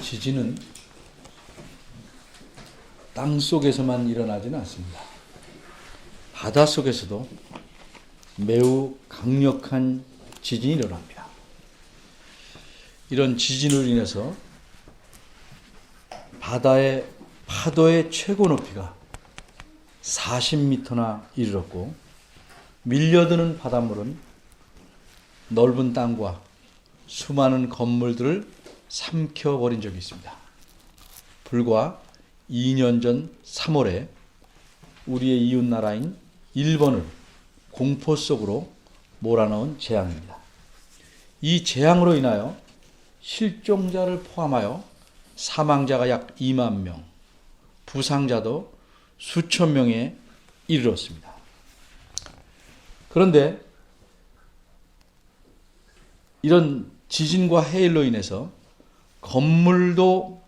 지진은 땅 속에서만 일어나지는 않습니다. 바다 속에서도 매우 강력한 지진이 일어납니다. 이런 지진으로 인해서 바다의 파도의 최고 높이가 40m나 이르렀고, 밀려드는 바닷물은 넓은 땅과 수많은 건물들을 삼켜버린 적이 있습니다. 불과 2년 전 3월에 우리의 이웃나라인 일본을 공포 속으로 몰아넣은 재앙입니다. 이 재앙으로 인하여 실종자를 포함하여 사망자가 약 2만 명, 부상자도 수천 명에 이르렀습니다. 그런데 이런 지진과 해일로 인해서 건물도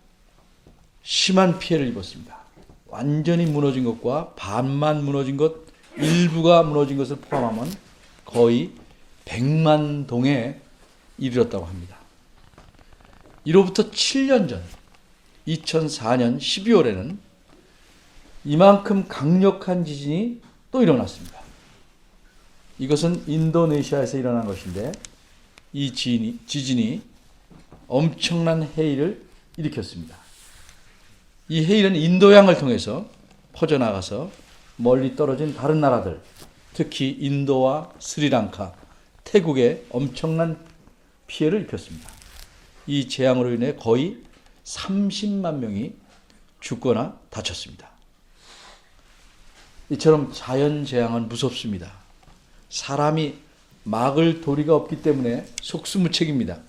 심한 피해를 입었습니다. 완전히 무너진 것과 반만 무너진 것, 일부가 무너진 것을 포함하면 거의 100만 동에 이르렀다고 합니다. 이로부터 7년 전 2004년 12월에는 이만큼 강력한 지진이 또 일어났습니다. 이것은 인도네시아에서 일어난 것인데, 이 지진이 엄청난 해일을 일으켰습니다. 이 해일은 인도양을 통해서 퍼져나가서 멀리 떨어진 다른 나라들, 특히 인도와 스리랑카, 태국에 엄청난 피해를 입혔습니다. 이 재앙으로 인해 거의 30만 명이 죽거나 다쳤습니다. 이처럼 자연재앙은 무섭습니다. 사람이 막을 도리가 없기 때문에 속수무책입니다.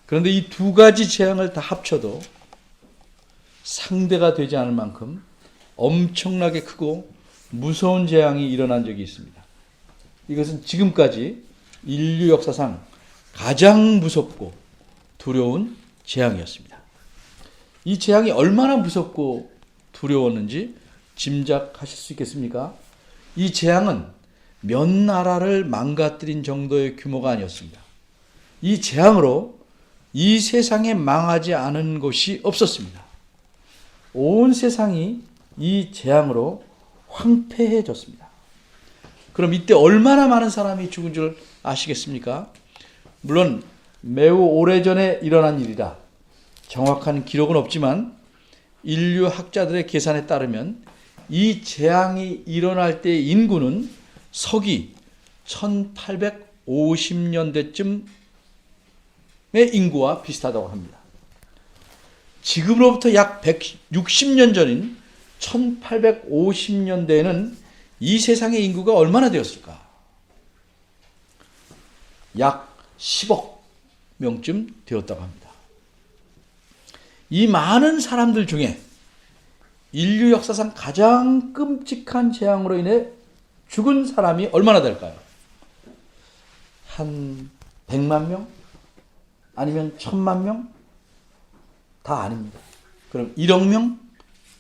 그런데 이 두 가지 재앙을 다 합쳐도 상대가 되지 않을 만큼 엄청나게 크고 무서운 재앙이 일어난 적이 있습니다. 이것은 지금까지 인류 역사상 가장 무섭고 두려운 재앙이었습니다. 이 재앙이 얼마나 무섭고 두려웠는지 짐작하실 수 있겠습니까? 이 재앙은 몇 나라를 망가뜨린 정도의 규모가 아니었습니다. 이 재앙으로 이 세상에 망하지 않은 곳이 없었습니다. 온 세상이 이 재앙으로 황폐해졌습니다. 그럼 이때 얼마나 많은 사람이 죽은 줄 아시겠습니까? 물론 매우 오래전에 일어난 일이라 정확한 기록은 없지만 인류 학자들의 계산에 따르면 이 재앙이 일어날 때의 인구는 서기 1850년대쯤의 인구와 비슷하다고 합니다. 지금으로부터 약 160년 전인 1850년대에는 이 세상의 인구가 얼마나 되었을까? 약 10억 명쯤 되었다고 합니다. 이 많은 사람들 중에 인류 역사상 가장 끔찍한 재앙으로 인해 죽은 사람이 얼마나 될까요? 한 100만 명? 아니면 1000만 명? 다 아닙니다. 그럼 1억 명?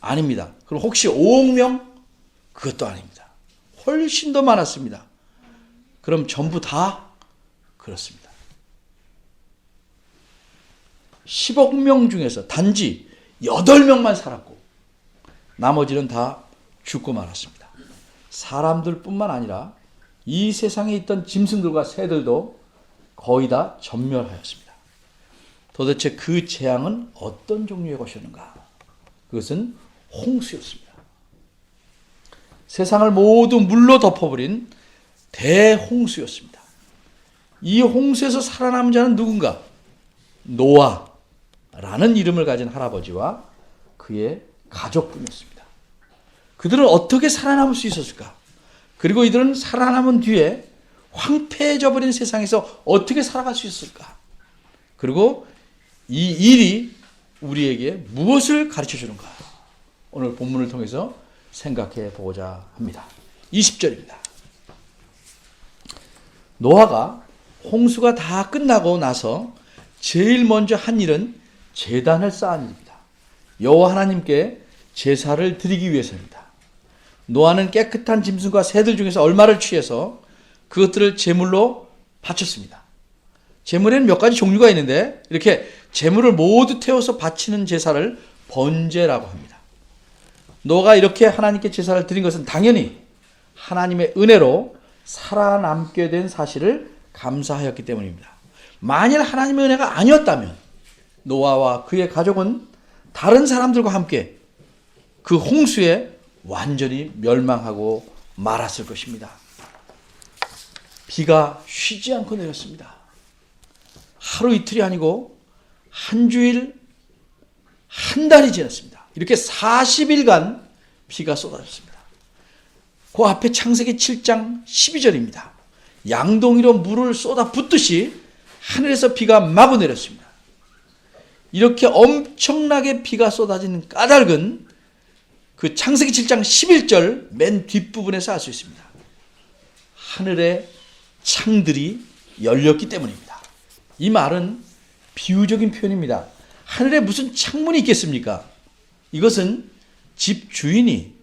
아닙니다. 그럼 혹시 5억 명? 그것도 아닙니다. 훨씬 더 많았습니다. 그럼 전부 다? 그렇습니다. 10억 명 중에서 단지 8명만 살았고 나머지는 다 죽고 말았습니다. 사람들뿐만 아니라 이 세상에 있던 짐승들과 새들도 거의 다 전멸하였습니다. 도대체 그 재앙은 어떤 종류의 것이었는가? 그것은 홍수였습니다. 세상을 모두 물로 덮어버린 대홍수였습니다. 이 홍수에서 살아남은 자는 누군가? 노아라는 이름을 가진 할아버지와 그의 가족뿐이었습니다. 그들은 어떻게 살아남을 수 있었을까? 그리고 이들은 살아남은 뒤에 황폐해져 버린 세상에서 어떻게 살아갈 수 있을까? 그리고 이 일이 우리에게 무엇을 가르쳐 주는가? 오늘 본문을 통해서 생각해 보고자 합니다. 20절입니다. 노아가 홍수가 다 끝나고 나서 제일 먼저 한 일은 제단을 쌓은 일입니다. 여호와 하나님께 제사를 드리기 위해서입니다. 노아는 깨끗한 짐승과 새들 중에서 얼마를 취해서 그것들을 제물로 바쳤습니다. 제물에는 몇 가지 종류가 있는데 이렇게 재물을 모두 태워서 바치는 제사를 번제라고 합니다. 노아가 이렇게 하나님께 제사를 드린 것은 당연히 하나님의 은혜로 살아남게 된 사실을 감사하였기 때문입니다. 만일 하나님의 은혜가 아니었다면 노아와 그의 가족은 다른 사람들과 함께 그 홍수에 완전히 멸망하고 말았을 것입니다. 비가 쉬지 않고 내렸습니다. 하루 이틀이 아니고 한 주일, 한 달이 지났습니다. 이렇게 40일간 비가 쏟아졌습니다. 그 앞에 창세기 7장 12절입니다. 양동이로 물을 쏟아 붓듯이 하늘에서 비가 마구 내렸습니다. 이렇게 엄청나게 비가 쏟아지는 까닭은 그 창세기 7장 11절 맨 뒷부분에서 알 수 있습니다. 하늘의 창들이 열렸기 때문입니다. 이 말은 비유적인 표현입니다. 하늘에 무슨 창문이 있겠습니까? 이것은 집 주인이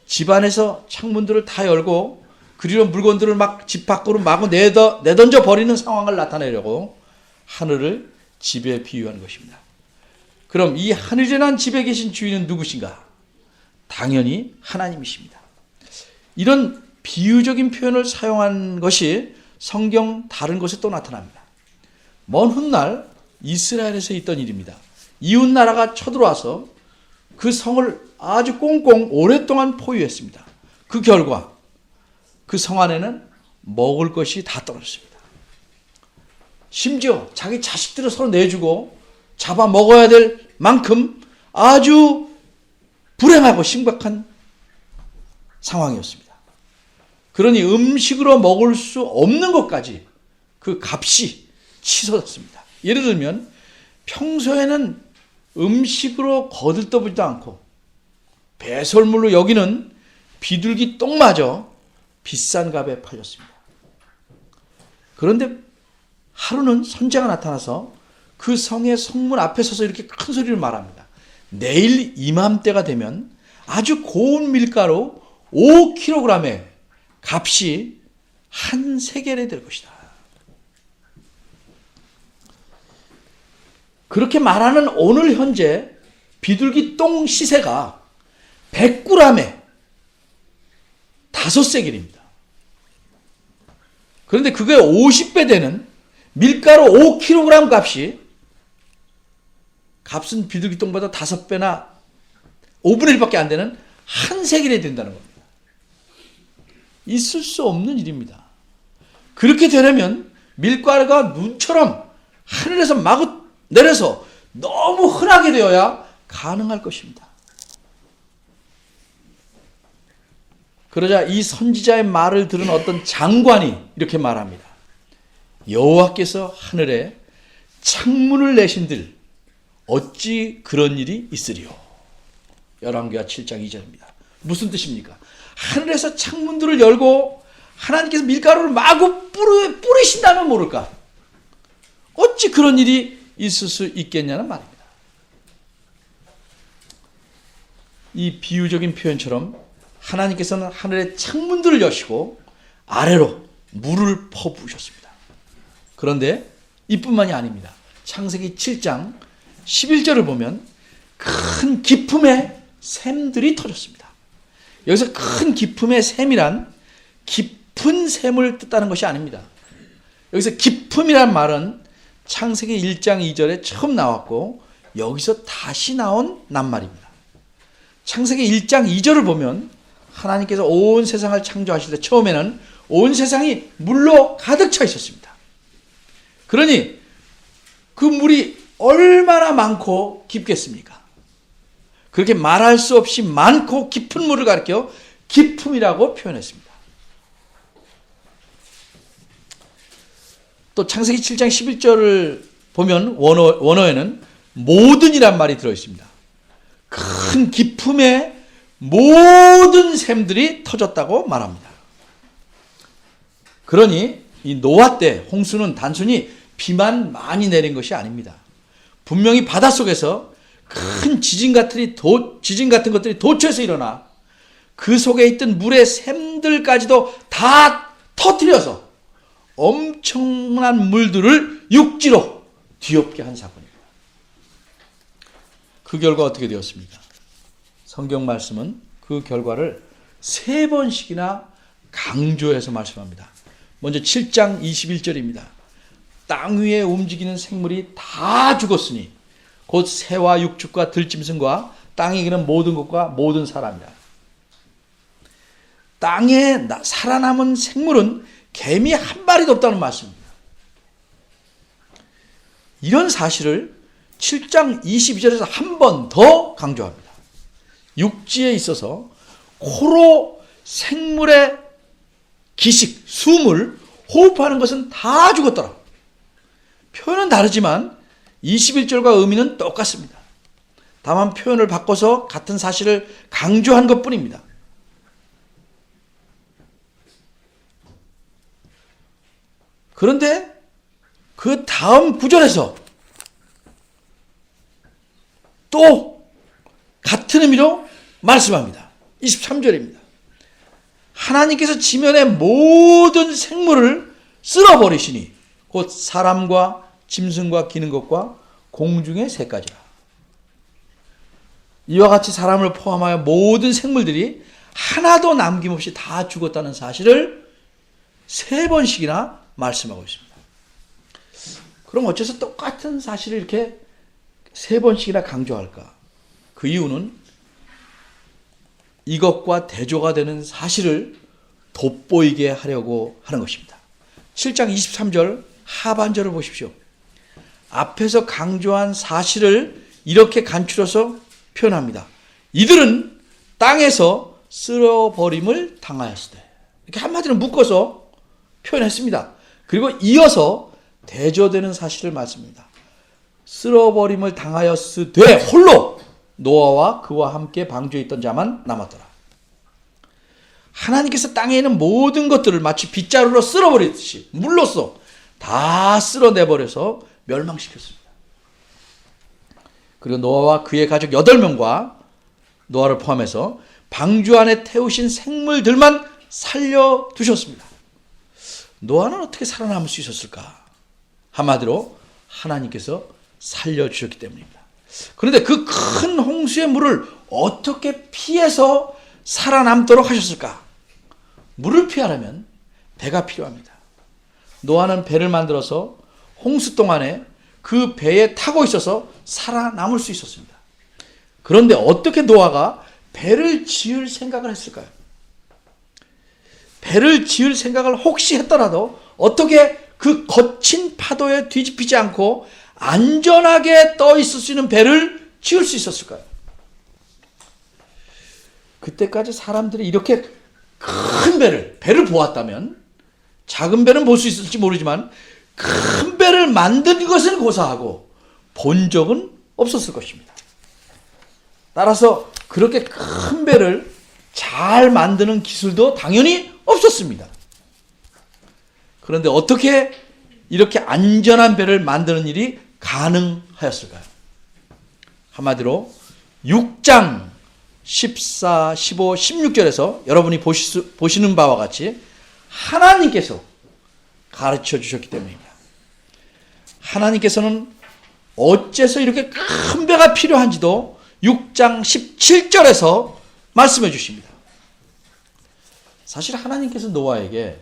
집 안에서 창문들을 다 열고 그리로 물건들을 막 집 밖으로 마구 내던져 버리는 상황을 나타내려고 하늘을 집에 비유하는 것입니다. 그럼 이 하늘이라는 집에 계신 주인은 누구신가? 당연히 하나님이십니다. 이런 비유적인 표현을 사용한 것이 성경 다른 곳에 또 나타납니다. 먼 훗날 이스라엘에서 있던 일입니다. 이웃 나라가 쳐들어와서 그 성을 아주 꽁꽁 오랫동안 포위했습니다. 그 결과 그 성 안에는 먹을 것이 다 떨어졌습니다. 심지어 자기 자식들을 서로 내주고 잡아 먹어야 될 만큼 아주 불행하고 심각한 상황이었습니다. 그러니 음식으로 먹을 수 없는 것까지 그 값이 치솟았습니다. 예를 들면 평소에는 음식으로 거들떠보지도 않고 배설물로 여기는 비둘기 똥마저 비싼 값에 팔렸습니다. 그런데 하루는 선지자가 나타나서 그 성의 성문 앞에 서서 이렇게 큰 소리를 말합니다. 내일 이맘때가 되면 아주 고운 밀가루 5kg의 값이 한 세겔이 될 것이다. 그렇게 말하는 오늘 현재 비둘기 똥 시세가 100g에 5세겔입니다. 그런데 그게 50배 되는 밀가루 5kg 값은 비둘기 똥보다 5배나 5분의 1밖에 안 되는 한 세겔이 된다는 겁니다. 있을 수 없는 일입니다. 그렇게 되려면 밀가루가 눈처럼 하늘에서 마구 내려서 너무 흔하게 되어야 가능할 것입니다. 그러자 이 선지자의 말을 들은 어떤 장관이 이렇게 말합니다. 여호와께서 하늘에 창문을 내신들 어찌 그런 일이 있으리요. 열왕기하 7장 2절입니다. 무슨 뜻입니까? 하늘에서 창문들을 열고 하나님께서 밀가루를 마구 뿌리신다면 모를까? 어찌 그런 일이 있을 수 있겠냐는 말입니다. 이 비유적인 표현처럼 하나님께서는 하늘의 창문들을 여시고 아래로 물을 퍼부으셨습니다. 그런데 이뿐만이 아닙니다. 창세기 7장 11절을 보면 큰 기품의 샘들이 터졌습니다. 여기서 큰 기품의 샘이란 깊은 샘을 뜻하는 것이 아닙니다. 여기서 기품이란 말은 창세기 1장 2절에 처음 나왔고 여기서 다시 나온 낱말입니다. 창세기 1장 2절을 보면 하나님께서 온 세상을 창조하실 때 처음에는 온 세상이 물로 가득 차 있었습니다. 그러니 그 물이 얼마나 많고 깊겠습니까? 그렇게 말할 수 없이 많고 깊은 물을 가리켜 기품이라고 표현했습니다. 또 창세기 7장 11절을 보면 원어에는 모든이란 말이 들어있습니다. 큰 기품에 모든 샘들이 터졌다고 말합니다. 그러니 이 노아 때 홍수는 단순히 비만 많이 내린 것이 아닙니다. 분명히 바닷속에서 큰 지진 같은 것들이 도처에서 일어나 그 속에 있던 물의 샘들까지도 다 터뜨려서 엄청난 물들을 육지로 뒤엎게 한 사건입니다. 그 결과 어떻게 되었습니까? 성경 말씀은 그 결과를 3번씩이나 강조해서 말씀합니다. 먼저 7장 21절입니다. 땅 위에 움직이는 생물이 다 죽었으니 곧 새와 육축과 들짐승과 땅에 기는 모든 것과 모든 사람이라. 땅에 살아남은 생물은 개미 한 마리도 없다는 말씀입니다. 이런 사실을 7장 22절에서 한 번 더 강조합니다. 육지에 있어서 코로 생물의 기식, 숨을 호흡하는 것은 다 죽었더라. 표현은 다르지만 21절과 의미는 똑같습니다. 다만 표현을 바꿔서 같은 사실을 강조한 것뿐입니다. 그런데 그 다음 구절에서 또 같은 의미로 말씀합니다. 23절입니다. 하나님께서 지면의 모든 생물을 쓸어버리시니 곧 사람과 짐승과 기는 것과 공중의 새까지라. 이와 같이 사람을 포함하여 모든 생물들이 하나도 남김없이 다 죽었다는 사실을 3번씩이나 말씀하고 있습니다. 그럼 어째서 똑같은 사실을 이렇게 3번씩이나 강조할까? 그 이유는 이것과 대조가 되는 사실을 돋보이게 하려고 하는 것입니다. 7장 23절 하반절을 보십시오. 앞에서 강조한 사실을 이렇게 간추려서 표현합니다. 이들은 땅에서 쓸어버림을 당하였으되. 이렇게 한마디로 묶어서 표현했습니다. 그리고 이어서 대조되는 사실을 말씀합니다. 쓸어버림을 당하였으되 홀로 노아와 그와 함께 방주에 있던 자만 남았더라. 하나님께서 땅에 있는 모든 것들을 마치 빗자루로 쓸어버리듯이 물로써 다 쓸어내버려서 멸망시켰습니다. 그리고 노아와 그의 가족 8명과 노아를 포함해서 방주 안에 태우신 생물들만 살려두셨습니다. 노아는 어떻게 살아남을 수 있었을까? 한마디로 하나님께서 살려주셨기 때문입니다. 그런데 그 큰 홍수의 물을 어떻게 피해서 살아남도록 하셨을까? 물을 피하려면 배가 필요합니다. 노아는 배를 만들어서 홍수 동안에 그 배에 타고 있어서 살아남을 수 있었습니다. 그런데 어떻게 노아가 배를 지을 생각을 했을까요? 배를 지을 생각을 혹시 했더라도 어떻게 그 거친 파도에 뒤집히지 않고 안전하게 떠 있을 수 있는 배를 지을 수 있었을까요? 그때까지 사람들이 이렇게 큰 배를 보았다면 작은 배는 볼 수 있을지 모르지만 큰 배를 만든 것은 고사하고 본 적은 없었을 것입니다. 따라서 그렇게 큰 배를 잘 만드는 기술도 당연히 없었습니다. 그런데 어떻게 이렇게 안전한 배를 만드는 일이 가능하였을까요? 한마디로 6장 14, 15, 16절에서 여러분이 보시는 바와 같이 하나님께서 가르쳐 주셨기 때문입니다. 하나님께서는 어째서 이렇게 큰 배가 필요한지도 6장 17절에서 말씀해 주십니다. 사실 하나님께서 노아에게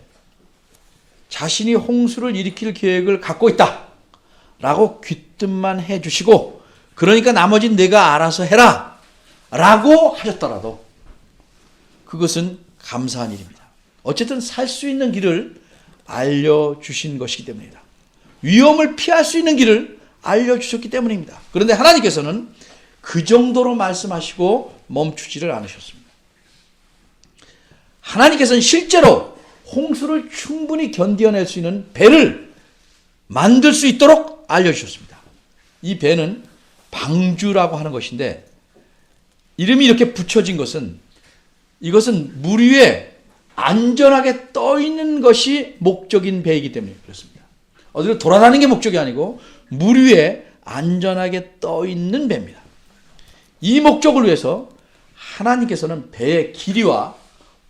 자신이 홍수를 일으킬 계획을 갖고 있다 라고 귀뜸만 해주시고 그러니까 나머지는 내가 알아서 해라 라고 하셨더라도 그것은 감사한 일입니다. 어쨌든 살 수 있는 길을 알려주신 것이기 때문입니다. 위험을 피할 수 있는 길을 알려주셨기 때문입니다. 그런데 하나님께서는 그 정도로 말씀하시고 멈추지를 않으셨습니다. 하나님께서는 실제로 홍수를 충분히 견뎌낼 수 있는 배를 만들 수 있도록 알려주셨습니다. 이 배는 방주라고 하는 것인데 이름이 이렇게 붙여진 것은 이것은 물 위에 안전하게 떠 있는 것이 목적인 배이기 때문에 그렇습니다. 어디로 돌아다니는 게 목적이 아니고 물 위에 안전하게 떠 있는 배입니다. 이 목적을 위해서 하나님께서는 배의 길이와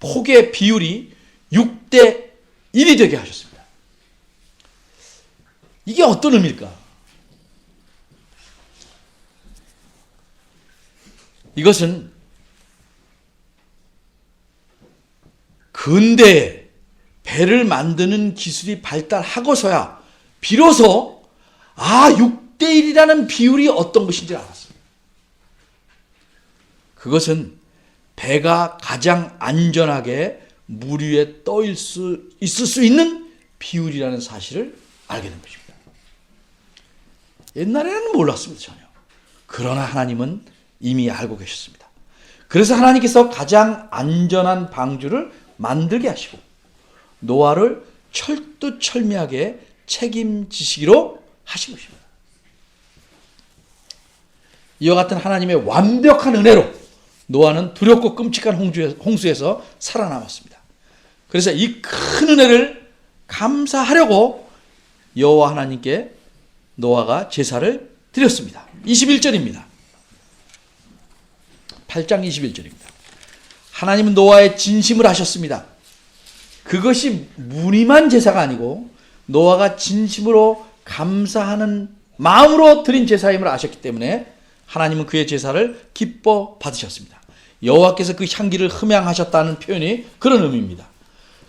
폭의 비율이 6대 1이 되게 하셨습니다. 이게 어떤 의미일까? 이것은 근대에 배를 만드는 기술이 발달하고서야 비로소 6대1이라는 비율이 어떤 것인지 알았어요. 그것은 배가 가장 안전하게 물 위에 있을 수 있는 비율이라는 사실을 알게 된 것입니다. 옛날에는 몰랐습니다, 전혀. 그러나 하나님은 이미 알고 계셨습니다. 그래서 하나님께서 가장 안전한 방주를 만들게 하시고 노아를 철두철미하게 책임지시기로 하신 것입니다. 이와 같은 하나님의 완벽한 은혜로 노아는 두렵고 끔찍한 홍수에서 살아남았습니다. 그래서 이 큰 은혜를 감사하려고 여호와 하나님께 노아가 제사를 드렸습니다. 21절입니다. 8장 21절입니다. 하나님은 노아의 진심을 아셨습니다. 그것이 무늬만 제사가 아니고 노아가 진심으로 감사하는 마음으로 드린 제사임을 아셨기 때문에 하나님은 그의 제사를 기뻐 받으셨습니다. 여호와께서 그 향기를 흠양하셨다는 표현이 그런 의미입니다.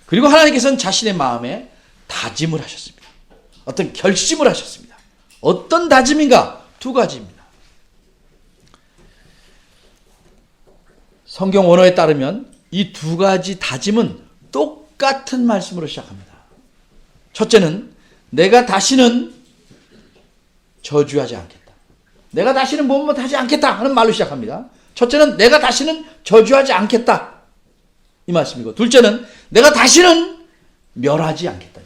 그리고 하나님께서는 자신의 마음에 다짐을 하셨습니다. 어떤 결심을 하셨습니다. 어떤 다짐인가? 두 가지입니다. 성경 원어에 따르면 이 두 가지 다짐은 똑같은 말씀으로 시작합니다. 첫째는 내가 다시는 저주하지 않겠다. 내가 다시는 뭐뭐 하지 않겠다 하는 말로 시작합니다. 첫째는 내가 다시는 저주하지 않겠다. 이 말씀이고, 둘째는 내가 다시는 멸하지 않겠다.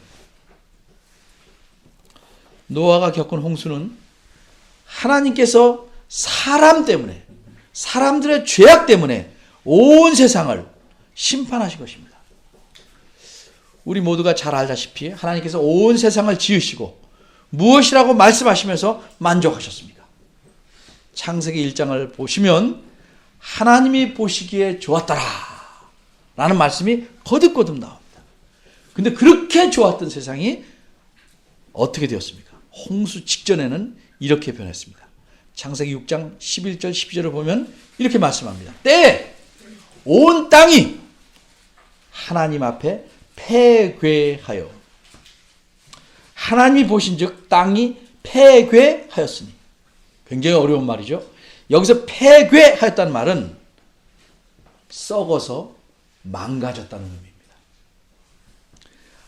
노아가 겪은 홍수는 하나님께서 사람 때문에, 사람들의 죄악 때문에 온 세상을 심판하신 것입니다. 우리 모두가 잘 알다시피 하나님께서 온 세상을 지으시고 무엇이라고 말씀하시면서 만족하셨습니까? 창세기 1장을 보시면 하나님이 보시기에 좋았더라 라는 말씀이 거듭거듭 나옵니다. 근데 그렇게 좋았던 세상이 어떻게 되었습니까? 홍수 직전에는 이렇게 변했습니다. 창세기 6장 11절 12절을 보면 이렇게 말씀합니다. 때에 온 땅이 하나님 앞에 폐괴하여, 하나님이 보신즉 땅이 폐괴하였으니, 굉장히 어려운 말이죠. 여기서 폐괴하였다는 말은 썩어서 망가졌다는 의미입니다.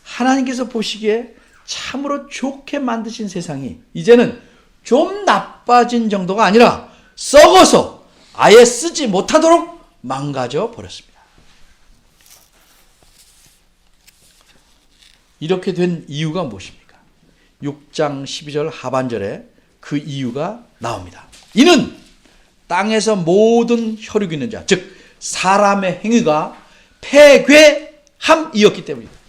하나님께서 보시기에 참으로 좋게 만드신 세상이 이제는 좀 나빠진 정도가 아니라 썩어서 아예 쓰지 못하도록 망가져 버렸습니다. 이렇게 된 이유가 무엇입니까? 6장 12절 하반절에 그 이유가 나옵니다. 이는 땅에서 모든 혈육 있는 자, 즉 사람의 행위가 폐괴함이었기 때문입니다.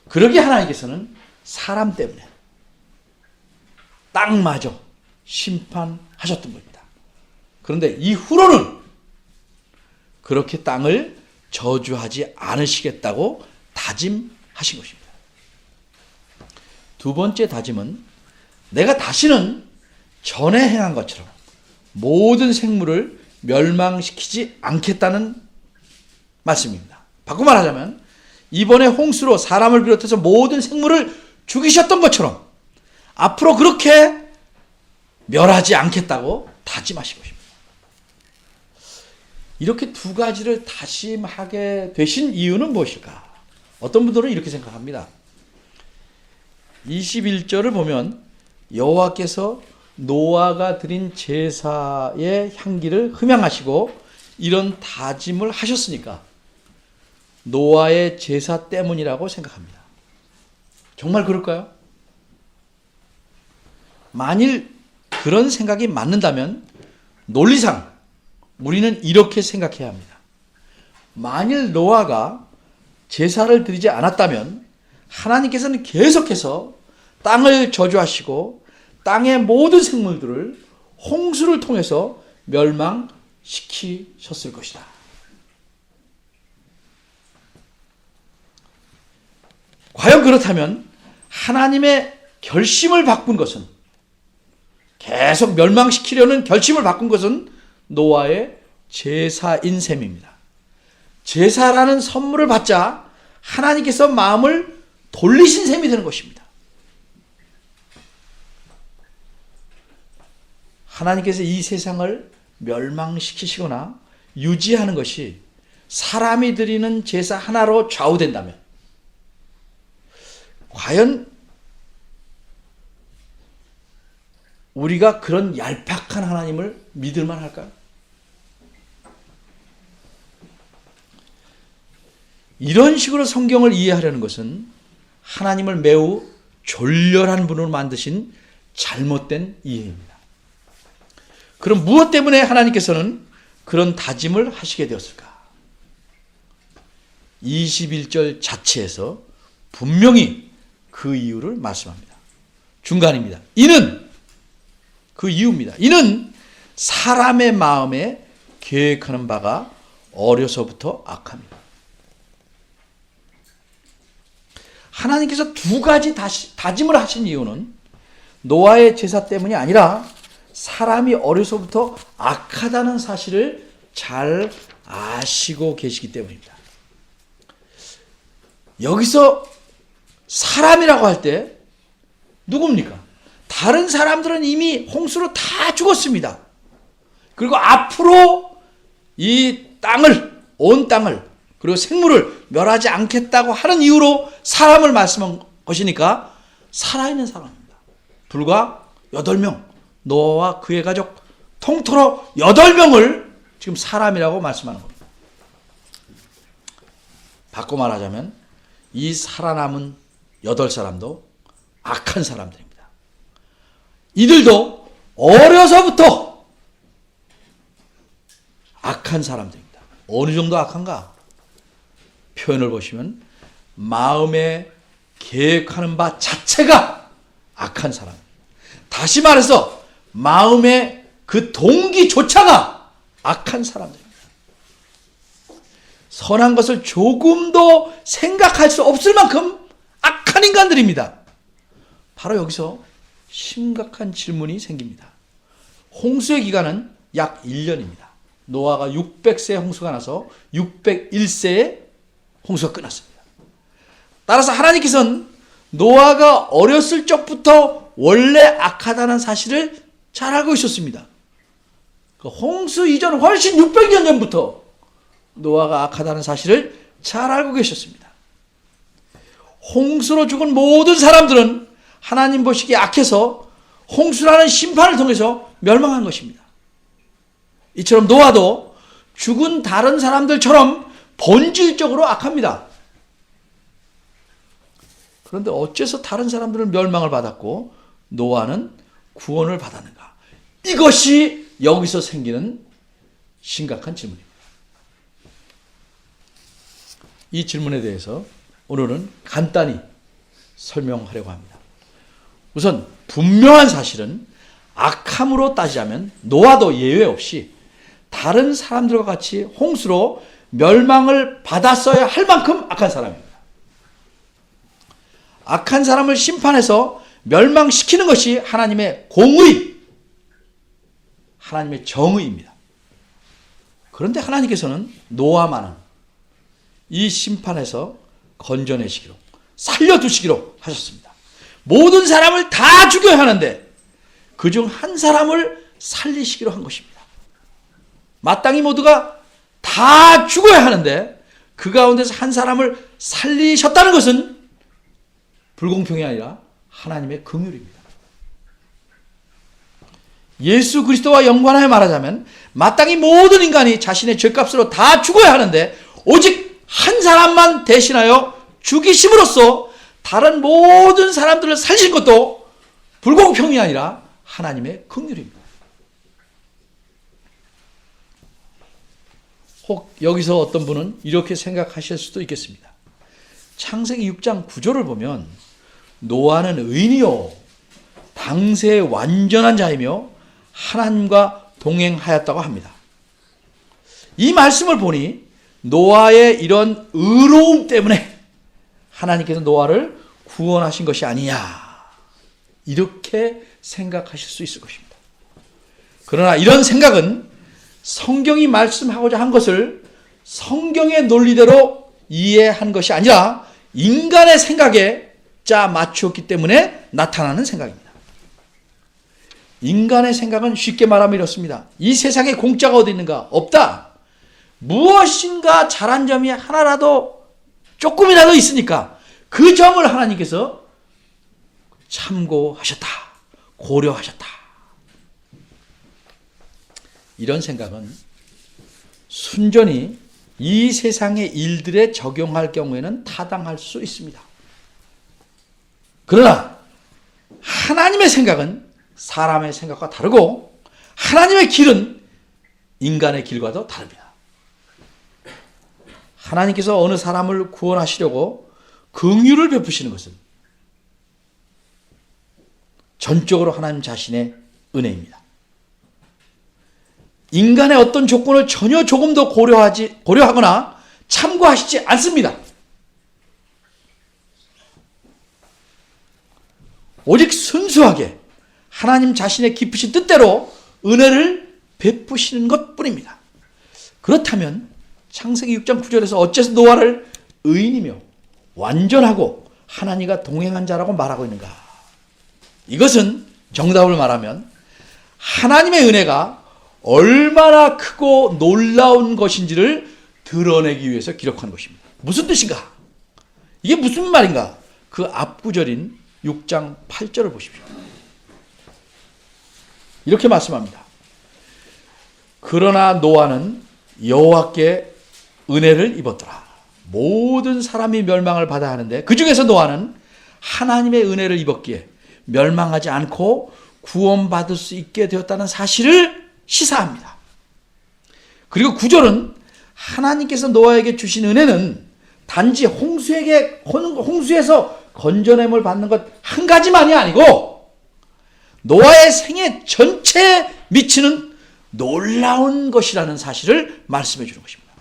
그러기에 하나님께서는 사람 때문에 땅마저 심판하셨던 겁니다. 그런데 이후로는 그렇게 땅을 저주하지 않으시겠다고 다짐하신 것입니다. 두 번째 다짐은 내가 다시는 전에 행한 것처럼 모든 생물을 멸망시키지 않겠다는 말씀입니다. 바꿔 말하자면 이번에 홍수로 사람을 비롯해서 모든 생물을 죽이셨던 것처럼 앞으로 그렇게 멸하지 않겠다고 다짐하신 것입니다. 이렇게 두 가지를 다짐하게 되신 이유는 무엇일까? 어떤 분들은 이렇게 생각합니다. 21절을 보면 여호와께서 노아가 드린 제사의 향기를 흠양하시고 이런 다짐을 하셨으니까 노아의 제사 때문이라고 생각합니다. 정말 그럴까요? 만일 그런 생각이 맞는다면 논리상 우리는 이렇게 생각해야 합니다. 만일 노아가 제사를 드리지 않았다면 하나님께서는 계속해서 땅을 저주하시고 땅의 모든 생물들을 홍수를 통해서 멸망시키셨을 것이다. 과연 그렇다면 하나님의 결심을 바꾼 것은, 계속 멸망시키려는 결심을 바꾼 것은 노아의 제사인 셈입니다. 제사라는 선물을 받자 하나님께서 마음을 돌리신 셈이 되는 것입니다. 하나님께서 이 세상을 멸망시키시거나 유지하는 것이 사람이 드리는 제사 하나로 좌우된다면 과연 우리가 그런 얄팍한 하나님을 믿을 만할까요? 이런 식으로 성경을 이해하려는 것은 하나님을 매우 졸렬한 분으로 만드신 잘못된 이해입니다. 그럼 무엇 때문에 하나님께서는 그런 다짐을 하시게 되었을까? 21절 자체에서 분명히 그 이유를 말씀합니다. 중간입니다. 이는 그 이유입니다. 이는 사람의 마음에 계획하는 바가 어려서부터 악합니다. 하나님께서 두 가지 다짐을 하신 이유는 노아의 제사 때문이 아니라 사람이 어려서부터 악하다는 사실을 잘 아시고 계시기 때문입니다. 여기서 사람이라고 할 때 누굽니까? 다른 사람들은 이미 홍수로 다 죽었습니다. 그리고 앞으로 이 땅을, 온 땅을, 그리고 생물을 멸하지 않겠다고 하는 이유로 사람을 말씀한 것이니까 살아있는 사람입니다. 불과 8명, 노아와 그의 가족 통틀어 8명을 지금 사람이라고 말씀하는 겁니다. 바꿔 말하자면 이 살아남은 8사람도 악한 사람들입니다. 이들도 어려서부터 악한 사람들입니다. 어느 정도 악한가? 표현을 보시면 마음에 계획하는 바 자체가 악한 사람. 다시 말해서 마음의 그 동기조차가 악한 사람들입니다. 선한 것을 조금도 생각할 수 없을 만큼 악한 인간들입니다. 바로 여기서 심각한 질문이 생깁니다. 홍수의 기간은 약 1년입니다. 노아가 600세에 홍수가 나서 601세에 홍수가 끝났습니다. 따라서 하나님께서는 노아가 어렸을 적부터 원래 악하다는 사실을 잘 알고 있었습니다. 홍수 이전 훨씬 600년 전부터 노아가 악하다는 사실을 잘 알고 계셨습니다. 홍수로 죽은 모든 사람들은 하나님 보시기에 악해서 홍수라는 심판을 통해서 멸망한 것입니다. 이처럼 노아도 죽은 다른 사람들처럼 본질적으로 악합니다. 그런데 어째서 다른 사람들은 멸망을 받았고 노아는 구원을 받았는가? 이것이 여기서 생기는 심각한 질문입니다. 이 질문에 대해서 오늘은 간단히 설명하려고 합니다. 우선 분명한 사실은 악함으로 따지자면 노아도 예외 없이 다른 사람들과 같이 홍수로 멸망을 받았어야 할 만큼 악한 사람입니다. 악한 사람을 심판해서 멸망시키는 것이 하나님의 공의, 하나님의 정의입니다. 그런데 하나님께서는 노아만은 이 심판에서 건져내시기로, 살려두시기로 하셨습니다. 모든 사람을 다 죽여야 하는데 그중 한 사람을 살리시기로 한 것입니다. 마땅히 모두가 다 죽어야 하는데 그 가운데서 한 사람을 살리셨다는 것은 불공평이 아니라 하나님의 긍휼입니다. 예수 그리스도와 연관하여 말하자면 마땅히 모든 인간이 자신의 죄값으로 다 죽어야 하는데 오직 한 사람만 대신하여 죽이심으로써 다른 모든 사람들을 살리신 것도 불공평이 아니라 하나님의 긍휼입니다. 혹 여기서 어떤 분은 이렇게 생각하실 수도 있겠습니다. 창세기 6장 9절을 보면 노아는 의인이요 당세의 완전한 자이며 하나님과 동행하였다고 합니다. 이 말씀을 보니 노아의 이런 의로움 때문에 하나님께서 노아를 구원하신 것이 아니냐 이렇게 생각하실 수 있을 것입니다. 그러나 이런 생각은 성경이 말씀하고자 한 것을 성경의 논리대로 이해한 것이 아니라 인간의 생각에 짜 맞추었기 때문에 나타나는 생각입니다. 인간의 생각은 쉽게 말하면 이렇습니다. 이 세상에 공짜가 어디 있는가? 없다. 무엇인가 잘한 점이 하나라도 조금이라도 있으니까 그 점을 하나님께서 참고하셨다. 고려하셨다. 이런 생각은 순전히 이 세상의 일들에 적용할 경우에는 타당할 수 있습니다. 그러나 하나님의 생각은 사람의 생각과 다르고 하나님의 길은 인간의 길과도 다릅니다. 하나님께서 어느 사람을 구원하시려고 긍휼을 베푸시는 것은 전적으로 하나님 자신의 은혜입니다. 인간의 어떤 조건을 전혀 조금도 고려하거나 참고하시지 않습니다. 오직 순수하게 하나님 자신의 깊으신 뜻대로 은혜를 베푸시는 것뿐입니다. 그렇다면 창세기 6장 9절에서 어째서 노아를 의인이며 완전하고 하나님과 동행한 자라고 말하고 있는가? 이것은 정답을 말하면 하나님의 은혜가 얼마나 크고 놀라운 것인지를 드러내기 위해서 기록한 것입니다. 무슨 뜻인가? 이게 무슨 말인가? 그 앞구절인 6장 8절을 보십시오. 이렇게 말씀합니다. 그러나 노아는 여호와께 은혜를 입었더라. 모든 사람이 멸망을 받아야 하는데 그 중에서 노아는 하나님의 은혜를 입었기에 멸망하지 않고 구원받을 수 있게 되었다는 사실을 시사합니다. 그리고 9절은 하나님께서 노아에게 주신 은혜는 단지 홍수에서 건져냄을 받는 것 한 가지만이 아니고 노아의 생애 전체에 미치는 놀라운 것이라는 사실을 말씀해 주는 것입니다.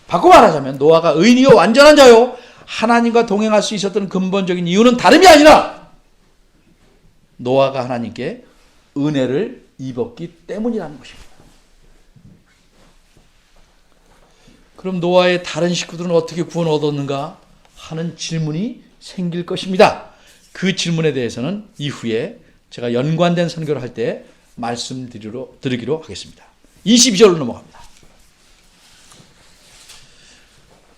바꿔 말하자면 노아가 의인이요 완전한 자요 하나님과 동행할 수 있었던 근본적인 이유는 다름이 아니라 노아가 하나님께 은혜를 입었기 때문이라는 것입니다. 그럼 노아의 다른 식구들은 어떻게 구원을 얻었는가 하는 질문이 생길 것입니다. 그 질문에 대해서는 이후에 제가 연관된 설교를 할 때 말씀드리기로 하겠습니다. 22절로 넘어갑니다.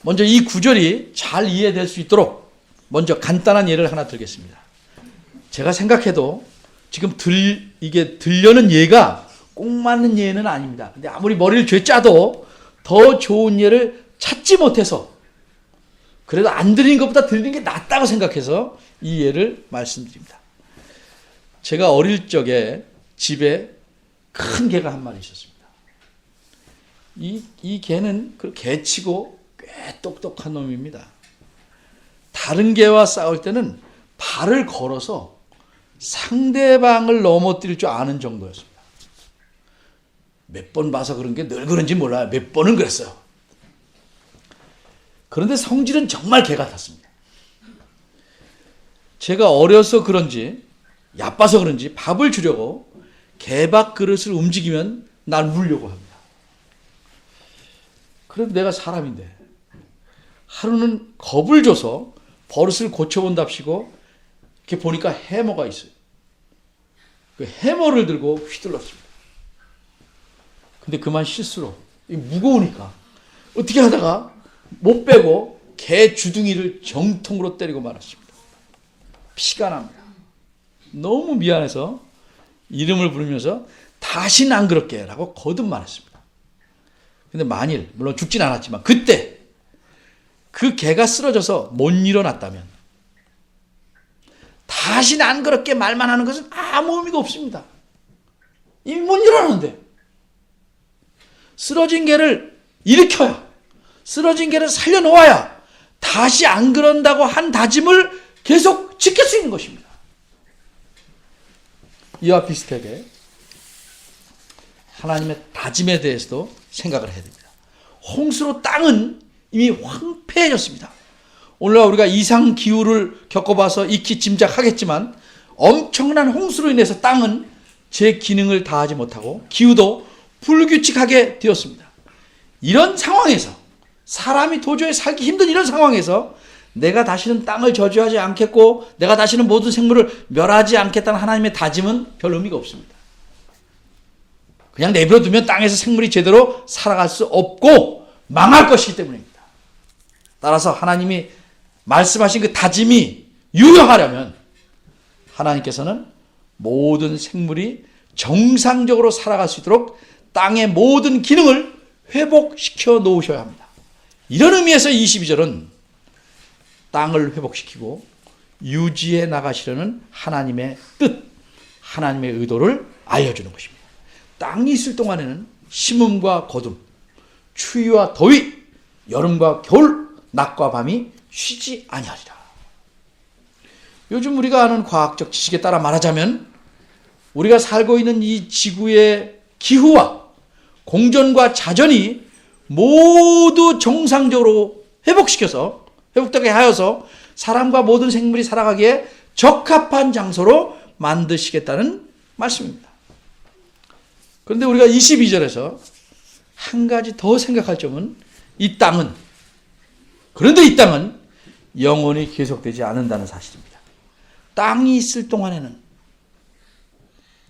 먼저 이 구절이 잘 이해될 수 있도록 먼저 간단한 예를 하나 들겠습니다. 제가 생각해도 지금 이게 들려는 예가 꼭 맞는 예는 아닙니다. 근데 아무리 머리를 쥐짜도 더 좋은 예를 찾지 못해서 그래도 안 들리는 것보다 들리는 게 낫다고 생각해서 이 예를 말씀드립니다. 제가 어릴 적에 집에 큰 개가 한 마리 있었습니다. 이 개는 그 개치고 꽤 똑똑한 놈입니다. 다른 개와 싸울 때는 발을 걸어서 상대방을 넘어뜨릴 줄 아는 정도였습니다. 몇 번 봐서 그런 게 늘 그런지 몰라요. 몇 번은 그랬어요. 그런데 성질은 정말 개 같았습니다. 제가 어려서 그런지 야빠서 그런지 밥을 주려고 개밥 그릇을 움직이면 날 물려고 합니다. 그래도 내가 사람인데 하루는 겁을 줘서 버릇을 고쳐본답시고 이렇게 보니까 해머가 있어요. 그 해머를 들고 휘둘렀습니다. 근데 그만 실수로 무거우니까 어떻게 하다가 못 빼고 개 주둥이를 정통으로 때리고 말았습니다. 피가 납니다. 너무 미안해서 이름을 부르면서 다시는 안 그럴게 라고 거듭 말했습니다. 근데 만일 물론 죽진 않았지만 그때 그 개가 쓰러져서 못 일어났다면 다시는 안 그렇게 말만 하는 것은 아무 의미가 없습니다. 이미 못 일어나는데 쓰러진 개를 일으켜야 쓰러진 개를 살려놓아야 다시 안 그런다고 한 다짐을 계속 지킬 수 있는 것입니다. 이와 비슷하게 하나님의 다짐에 대해서도 생각을 해야 됩니다. 홍수로 땅은 이미 황폐해졌습니다. 오늘날 우리가 이상기후를 겪어봐서 익히 짐작하겠지만 엄청난 홍수로 인해서 땅은 제 기능을 다하지 못하고 기후도 불규칙하게 되었습니다. 이런 상황에서 사람이 도저히 살기 힘든 이런 상황에서 내가 다시는 땅을 저주하지 않겠고 내가 다시는 모든 생물을 멸하지 않겠다는 하나님의 다짐은 별 의미가 없습니다. 그냥 내버려 두면 땅에서 생물이 제대로 살아갈 수 없고 망할 것이기 때문입니다. 따라서 하나님이 말씀하신 그 다짐이 유효하려면 하나님께서는 모든 생물이 정상적으로 살아갈 수 있도록 땅의 모든 기능을 회복시켜 놓으셔야 합니다. 이런 의미에서 22절은 땅을 회복시키고 유지해 나가시려는 하나님의 뜻, 하나님의 의도를 알려주는 것입니다. 땅이 있을 동안에는 심음과 거둠, 추위와 더위, 여름과 겨울, 낮과 밤이 쉬지 아니하리라. 요즘 우리가 아는 과학적 지식에 따라 말하자면 우리가 살고 있는 이 지구의 기후와 공전과 자전이 모두 정상적으로 회복되게 하여서 사람과 모든 생물이 살아가기에 적합한 장소로 만드시겠다는 말씀입니다. 그런데 우리가 22절에서 한 가지 더 생각할 점은 그런데 이 땅은 영원히 계속되지 않는다는 사실입니다. 땅이 있을 동안에는,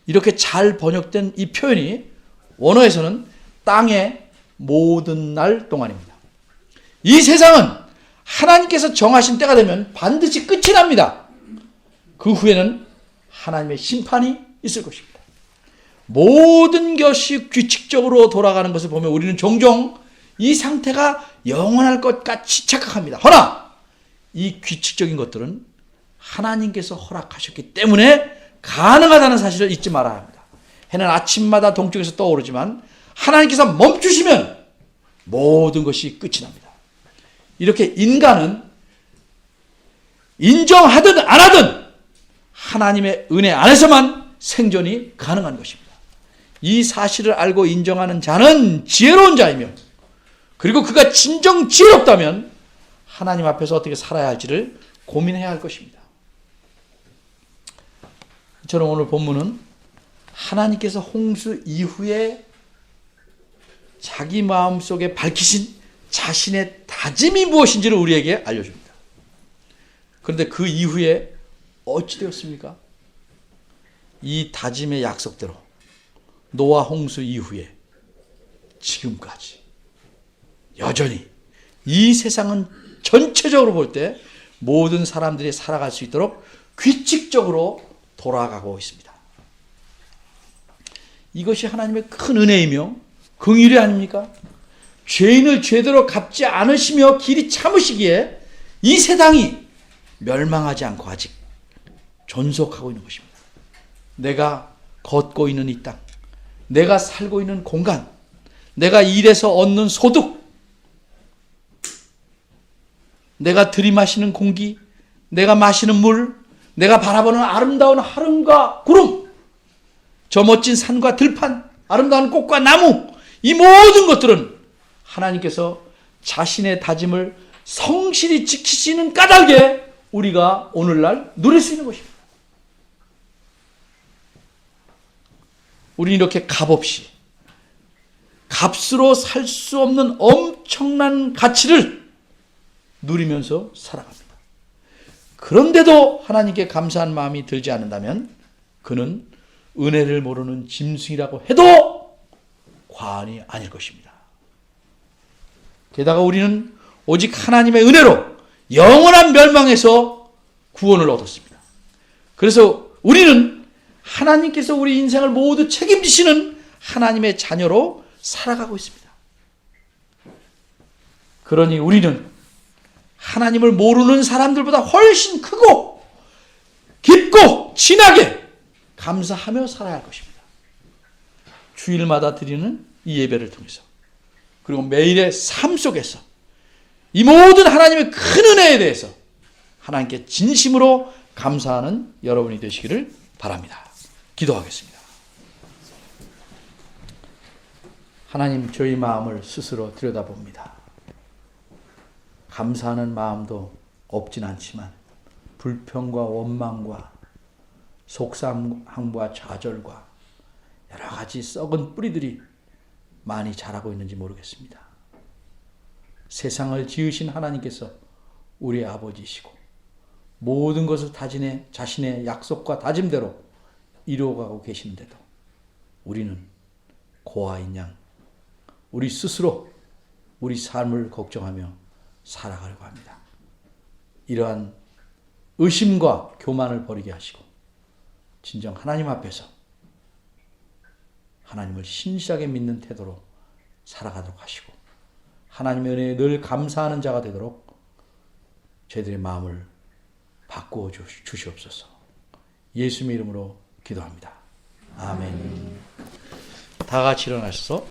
이렇게 잘 번역된 이 표현이 원어에서는 땅의 모든 날 동안입니다. 이 세상은 하나님께서 정하신 때가 되면 반드시 끝이 납니다. 그 후에는 하나님의 심판이 있을 것입니다. 모든 것이 규칙적으로 돌아가는 것을 보면 우리는 종종 이 상태가 영원할 것 같이 착각합니다. 허나 이 규칙적인 것들은 하나님께서 허락하셨기 때문에 가능하다는 사실을 잊지 말아야 합니다. 해는 아침마다 동쪽에서 떠오르지만 하나님께서 멈추시면 모든 것이 끝이 납니다. 이렇게 인간은 인정하든 안 하든 하나님의 은혜 안에서만 생존이 가능한 것입니다. 이 사실을 알고 인정하는 자는 지혜로운 자이며, 그리고 그가 진정 지혜롭다면 하나님 앞에서 어떻게 살아야 할지를 고민해야 할 것입니다. 저는 오늘 본문은 하나님께서 홍수 이후에 자기 마음속에 밝히신 자신의 다짐이 무엇인지를 우리에게 알려줍니다. 그런데 그 이후에 어찌 되었습니까? 이 다짐의 약속대로 노아 홍수 이후에 지금까지 여전히 이 세상은 전체적으로 볼 때 모든 사람들이 살아갈 수 있도록 규칙적으로 돌아가고 있습니다. 이것이 하나님의 큰 은혜이며 긍휼이 아닙니까? 죄인을 죄대로 갚지 않으시며 길이 참으시기에 이 세상이 멸망하지 않고 아직 존속하고 있는 것입니다. 내가 걷고 있는 이 땅, 내가 살고 있는 공간, 내가 일해서 얻는 소득, 내가 들이마시는 공기, 내가 마시는 물, 내가 바라보는 아름다운 하늘과 구름, 저 멋진 산과 들판, 아름다운 꽃과 나무, 이 모든 것들은 하나님께서 자신의 다짐을 성실히 지키시는 까닭에 우리가 오늘날 누릴 수 있는 것입니다. 우리는 이렇게 값없이, 값으로 살 수 없는 엄청난 가치를 누리면서 살아갑니다. 그런데도 하나님께 감사한 마음이 들지 않는다면 그는 은혜를 모르는 짐승이라고 해도 과언이 아닐 것입니다. 게다가 우리는 오직 하나님의 은혜로 영원한 멸망에서 구원을 얻었습니다. 그래서 우리는 하나님께서 우리 인생을 모두 책임지시는 하나님의 자녀로 살아가고 있습니다. 그러니 우리는 하나님을 모르는 사람들보다 훨씬 크고 깊고 진하게 감사하며 살아야 할 것입니다. 주일마다 드리는 이 예배를 통해서, 그리고 매일의 삶 속에서 이 모든 하나님의 큰 은혜에 대해서 하나님께 진심으로 감사하는 여러분이 되시기를 바랍니다. 기도하겠습니다. 하나님, 저희 마음을 스스로 들여다봅니다. 감사하는 마음도 없진 않지만 불평과 원망과 속상함과 좌절과 여러 가지 썩은 뿌리들이 많이 잘하고 있는지 모르겠습니다. 세상을 지으신 하나님께서 우리의 아버지이시고 모든 것을 자신의 약속과 다짐대로 이루어가고 계시는데도 우리는 고아인 양 우리 스스로 우리 삶을 걱정하며 살아가려고 합니다. 이러한 의심과 교만을 버리게 하시고 진정 하나님 앞에서 하나님을 신실하게 믿는 태도로 살아가도록 하시고 하나님의 은혜에 늘 감사하는 자가 되도록 저희들의 마음을 바꾸어 주시옵소서. 예수님의 이름으로 기도합니다. 아멘. 다 같이 일어나셔서